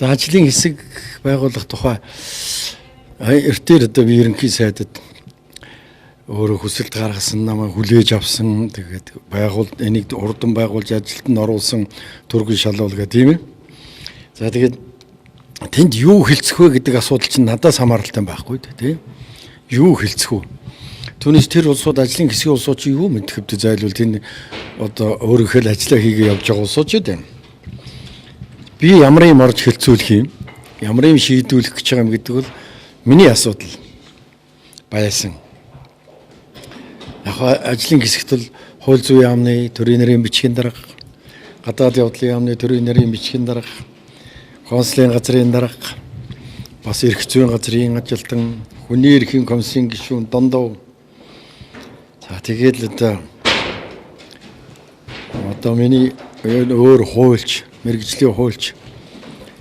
ажлын хэсэг байгуулах тухай эртээр одоо би ерөнхий сайдад өөрөө хүсэлт гаргасан намайг хүлээж авсан. Тэгээд энийг урдан байгуулж ажилтанд оруулсан түргэн шалуул гэх тийм ээ. За тэгээд тэнд юу хэлцэх вэ гэдэг асуудал чинь надаас хамааралтай байхгүй тийм. Юу хэлцэх вэ? Түүнээс тэр улсууд ажлын хэсгийн улсууд чи юу мэдэх хэвдэ зайлвал тэнд одоо өөрийнхөө ажиллаа хийгээ явж байгаа улсууд ч гэдэг. Би ямар юм орж хэлцүүлэх юм? Ямар юм шийдвүүлэх гэж байгаа юм гэдэг бол миний асуудал байсан. Яг ажлын хэсэгт л хууль зүйн яамны төрийн нэрийн бичгийн дарга, гадаад явдлын яамны төрийн нэрийн бичгийн дарга, консулын газрын дарга, бас эрх зүйн газрын ажилтан, хүний эрхийн комиссийн гишүүн дондоо. За тэгээд л одоо миний өөр хуульч, мэргэжлийн хуульч.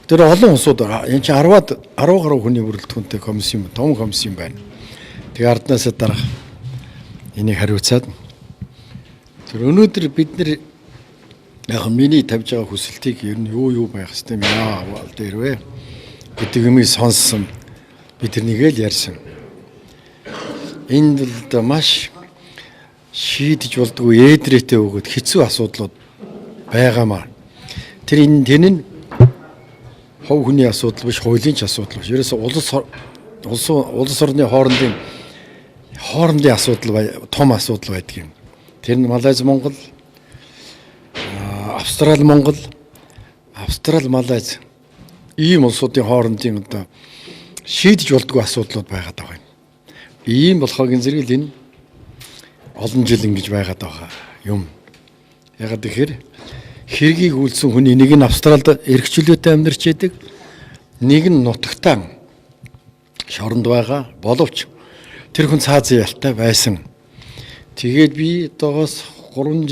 Тэр олон улсууд энэ чинь 10 гаруй хүний бүрэлдэхүүнтэй комиссийн, том комиссийн байна. Тэгээ арднаас дарга энийг хариуцаад тэр өнөөдөр бид нэр яг миний тавьж байгаа хүсэлтийг ер нь юу байх ёстой юм яа дээрвэ гэдэг юмыг сонссон бид тэрнийг л ярьсан. Энд л маш шийдэж болдгоо ээдрээтэй өгöd хэцүү асуудлууд байгаамаа. Тэр энэ хов хүний асуудал биш, хуулийн ч асуудал биш. Ерөөсө улс орны хоорондын асуудал том асуудал байдаг юм. Тэр нь Малайз Монгол, Австрали Монгол, Австрали Малайз ийм улсуудын хоорондын одоо шийдэж болдгоо асуудлууд байгаад байгаа юм. Ийм болохогийн зэрэг л энэ олон жил ингэж байгаад байгаа юм. Ягаад гэхээр хэргийг үйлсэн хүний нэг нь Австралид эрхчлөөтэй амьдарч байдаг, нэг нь нутагтаа шоронд байгаа боловч тэр хүн цааз ялтай байсан. Тэгээд би одоогоос 3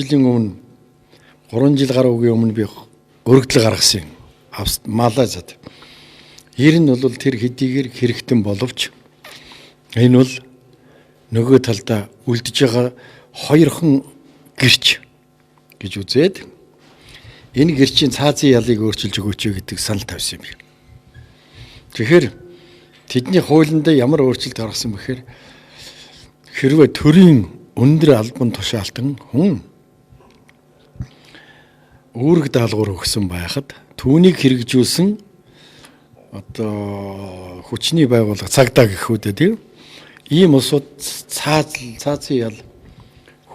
жил гаруугийн өмнө би өргөдөл гаргасан юм. Малайзад. Ер нь бол тэр хэдийгээр хэрэгтэн боловч энэ бол нөгөө талдаа үлдэж байгаа хоёрхан гэрч гэж үзээд энэ гэрчийн цаазын ялыг өөрчилж өгөөч гэдэг санал тавьсан юм. Тэгэхээр тэдний хуулиндаа ямар өөрчлөлт гаргасан бэхээр хэрвээ төрийн өндөр албан тушаалтан хүн үүрэг даалгавар өгсөн байхад түүнийг хэрэгжүүлсэн одоо хүчний байгууллага цагдаа гэхүүдээ тийм ийм улсууд цаазын ял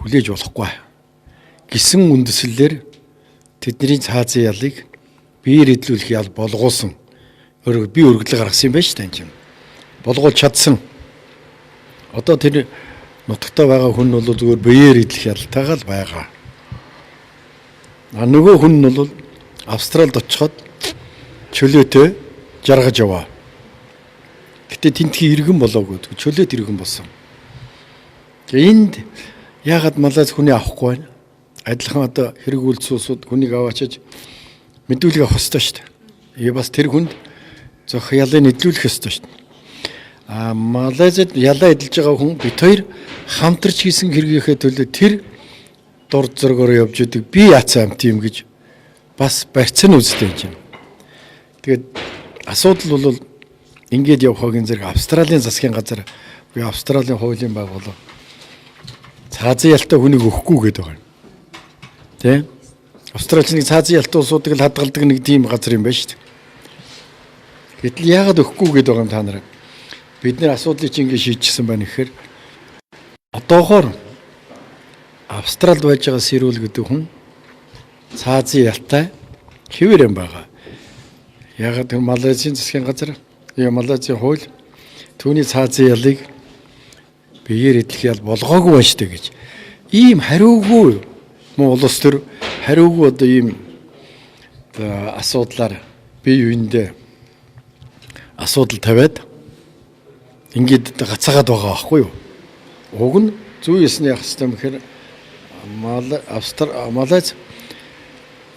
хүлээж болохгүй гэсэн үндэслэлээр тэдний цаазын ялыг биеэр эдлүүлэх ял болгуулсан. Би өргөдөл гаргасан юм байна шүү дээ энэ. Болгуулж чадсан. Одоо тэр нутагтаа байгаа хүн нь бол зүгээр биеэр эдлэх ялтайгаа л байгаа. Нөгөө хүн нь бол Австралид очиход чөлөөтэй жаргаж яваа. Гэтэ тентхий иргэн болоогүй чөлөөт иргэн болсон. Энд яагаад Малайз хүний авахгүй байна? Адилхан одоо хэрэг үйлдэл улсууд хүнийг аваачиж мэдүүлэг авах ёстой шүү дээ. Бас тэр хүнд зөх ялыг нэдлүүлэх ёстой шүү дээ. Малайзад ялаа эдэлж байгаа хүн бид хоёр хамтарч хийсэн хэрэгийнхээ төлөө тэр дур зоргоор явж идэг би яцсан амт юм гэж бас барьцсан үстэй юм. Тэгээд асуудал бол ингээд явахын зэрэг Австралийн засгийн газар би Австралийн хуулийн байгууллага цаазын ялтай хүнийг өгөхгүй гэдэг байна. Тэ? Австралийн цаазын ялтай улсуудыг л хадгалдаг нэг тийм газар юм байна шүү дээ. Гэтэл яагаад өгөхгүй гэдэг байгаа юм та нараа? Бид нэр асуудлыг чи ингэ шийдчихсэн байна гэхээр одоогоор Австралид байж байгаа Сэрүүл гэдэг хүн цаазын ялтай хэвээр юм байгаа. Яагаад тэр Малайзийн засгийн газар, Малайзийн хууль түүний цаазын ялыг биеэр эдлэх ял болгоогүй байна шүү дээ гэж. Ийм хариугүй муу улс төр хариугүй одоо ийм асуудлаар бие биендээ асуудал тавиад ингээд гацаагаад байгаа байхгүй юу? Уг нь зүй ёсны явах систем гэхээр Малайз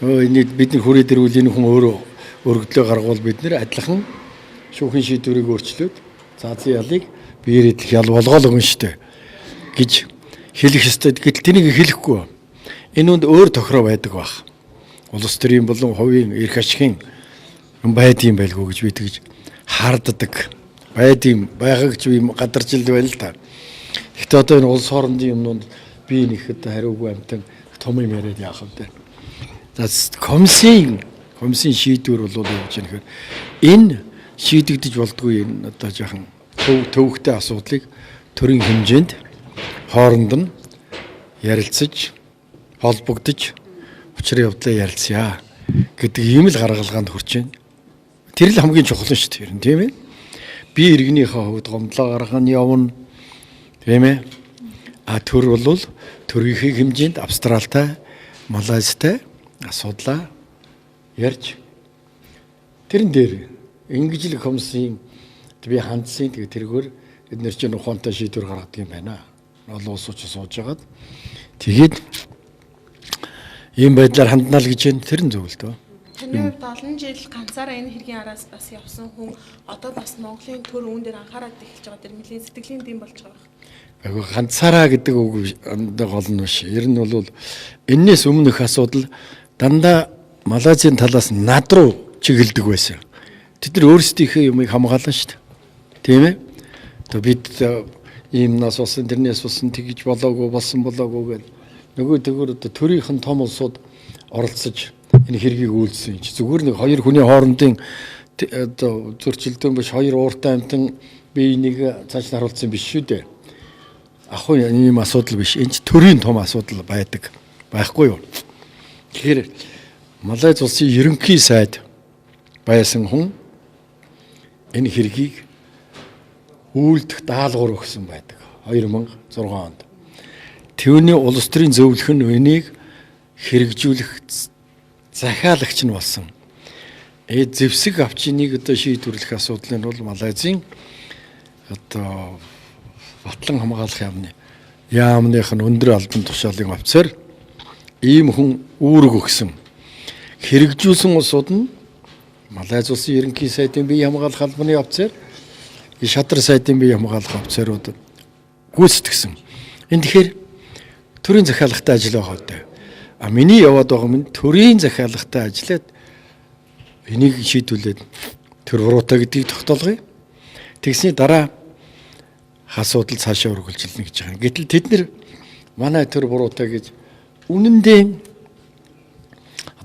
бидний хүрээ дэрүүл энэ хүн өөрөө өргөдлөө гаргуул бид нэр адилхан шүүхийн шийдвэрийг өөрчлөөд цаазын ялыг биеэр эдлэх ял болгоол өгнө штэ гэж хэлэх ёстой. Гэтэл тэнийг хэлэхгүй. Энэ үнд өөр тохироо байдаг баг. Улс төрийн болон хувийн эрх ашигын байдсан байлгүй гэж би тэгж хаарддаг. Байгаа гэж би гадарч ил байл та. Гэхдээ одоо энэ улс хоорондын юмнууд би нэхэд хариугүй амтан том юм яриад яах вэ? Комиссийн шийдвэр бол юу гэж нэхэр энэ шийдэгдэж болдгүй энэ одоо жоохон төвөгтэй асуудлыг төрийн хэмжээнд хооронд нь ярилцаж холбогдож учрын явдлаа ярилцъя гэдэг ийм л гаргалгаанд хүрч байна. Тэр л хамгийн чухал нь шүү дээ, тийм ээ. Би иргэнийхээ хувьд гомдлоо гаргах нь явна, тийм ээ. Төр бол төрийнхээ хэмжээнд Австралитай, Малайзтай асуудлаа ярьж тэрэн дээр ингэж л комиссийн би хандсан тэгээ тэргээр эдгээр чинь ухаантай шийдвэр гаргадаг юм байна. Олон улсууч сууж хагаад тэгээд ийм байдлаар ханднаа л гэж байна. Тэр нь зөв л дөө. Таны хувьд олон жил ганцаараа энэ хэргийн араас бас явсан хүн одоо бас Монголын төр үүн дээр анхаарал эхэлж байгаа дэр нэлийн сэтгэлийн дэм болж байгаа юм. Агай ганцаараа гэдэг үг гол нь биш. Ер нь бол энэс өмнөх асуудал дандаа Малайзийн талаас над руу чиглэдэг байсан. Тэд нар өөрсдийнхээ юмыг хамгаална шүү дээ. Тийм ээ. То бид ийм нас болсон, тэрнээс болсон тэгж болсон болоогүй гэл. Нөгөө тэгвэр одоо төрийнхэн том улсууд оролцож энэ хэргийг үйлдсэн юм чи. Зүгээр нэг хоёр хүний хоорондын одоо зөрчилдөөн биш, хоёр ууртай амтан бие энийг цааш нь харуулсан биш шүү дээ. Ахуй ийм асуудал биш. Энд төрийн том асуудал байдаг. Байхгүй юу? Тэгэхээр Малайз улсын ерөнхий сайд байсан хүн энэ хэргийг үйлдэх даалгавар өгсөн байдаг 2006 онд. Түүний улс төрийн зөвлөх нь энийг хэрэгжүүлэх захиалагч нь болсон. Зэвсэг авчиныг одоо шийдвэрлэх асуудал нь бол Малайзийн одоо батлан хамгаалах яамных нь өндөр албан тушаалын офицер ийм хүн үүрэг өгсөн. Хэрэгжүүлсэн улсууд нь Малайз улсын ерөнхий сайдын бие хамгаалах албаны офицер, шадар сайдын бие хамгаалах офицерууд гүйцэтгсэн. Энэ тэгэхээр төрийн захиалагтай ажил байгаа дээ. Миний яваад байгаа юм төрийн захиалагтай ажиллаад энийг шийдвүлээд төр буруутай гэдгийг тогтоолгоё. Тэгсний дараа асуудал цаашаа үргэлжилнэ гэж байгаа. Гэтэл тэд нэр манай төр буруутай гэж үнэндээ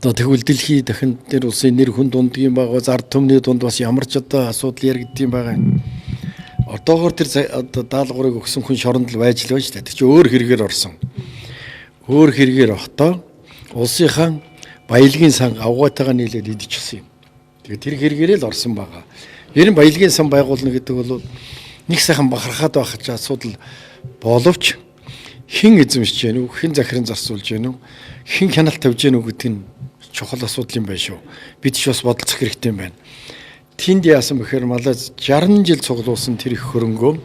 одоо тэгвэл дэлхий дахин тэр улсын нэр хүн дундгийн байгаа зард төмний дунд бас ямар ч одоо асуудал яригдсан байгаа. Одоогоор тэр одоо даалгаврыг өгсөн хүн шоронд л байж л байж та. Тэг чи өөр хэрэгээр орсон. Өөр хэрэгээр охдоо улсынхаа баялагын сан авгаатайгаа нийлээд идчихсэн юм. Тэгээ тэр хэрэгээрээ л орсон байгаа. Ер нь баялагын сан байгуулна гэдэг бол нэг сайхан бахархаад байх ч асуудал боловч хэн эзэмшиж гэнэ үү, хэн захиран зарцуулж гэнэ үү, хэн хяналт тавьж гэнэ үү гэдэг нь чухал асуудал юм байна шүү. Бид ч бас бодолцох хэрэгтэй юм байна. Тэнд яасан бэхээр Малайз 60 жил цуглуулсан тэр их хөрөнгөө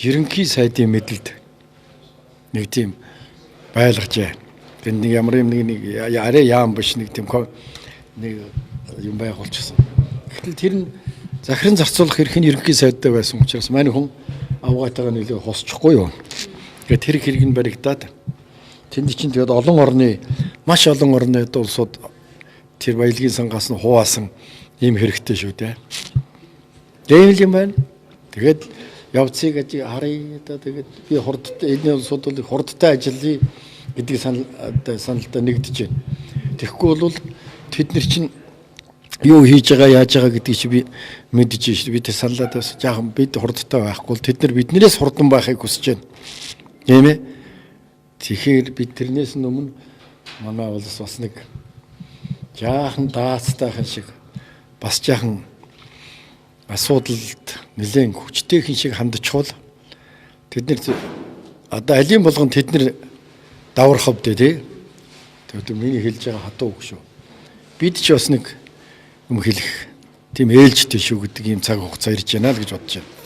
ерөнхий сайдын мэдэлд нэг тийм байлгажээ. Тэр нэг ямар юм нэг арай яам биш нэг тийм нэг юм байгуулчихсан. Гэтэл тэр нь захиран зарцуулах эрх нь ерөнхий сайдтай байсан учраас манай хүн авгаатайгаа нөлөө хосчихгүй юу. Тэгээд тэр хэрэг нь баригдаад тэнд чинь тэгээд маш олон орны улсууд тэр баялагын сангаас нь хуваасан ийм хэрэгтэй шүү дээ. Дээл юм байна. Тэгээд явцыг харъя одоо тэгээд би хурдтай энэ улсууд бол хурдтай ажиллая гэдгийг саналтай нэгдэж байна. Тэгэхгүй бол тэд нар чинь юу хийж байгаа яаж байгаа гэдгийг чи би мэдэж байна шүү. Бид саналаад бас жаахан бид хурдтай байхгүй бол тэд нар биднээс хурдан байхыг хүсэж байна. Тийм ээ. Тэгэхээр бид тэрнээс өмнө манай улс бас нэг жаахан даацтайхан шиг бас жаахан асуудалд нэлээд хүчтэйхэн шиг хандчихвал тэд нар одоо алийн болгон тэд нар даврах хөвдөө тий. Тэгээд миний хэлж байгаа хатуу үг шүү. Бид ч бас нэг юм хэлэх тийм ээлжтэй шүү гэдэг ийм цаг хугацаа ирж байна л гэж бодож байна.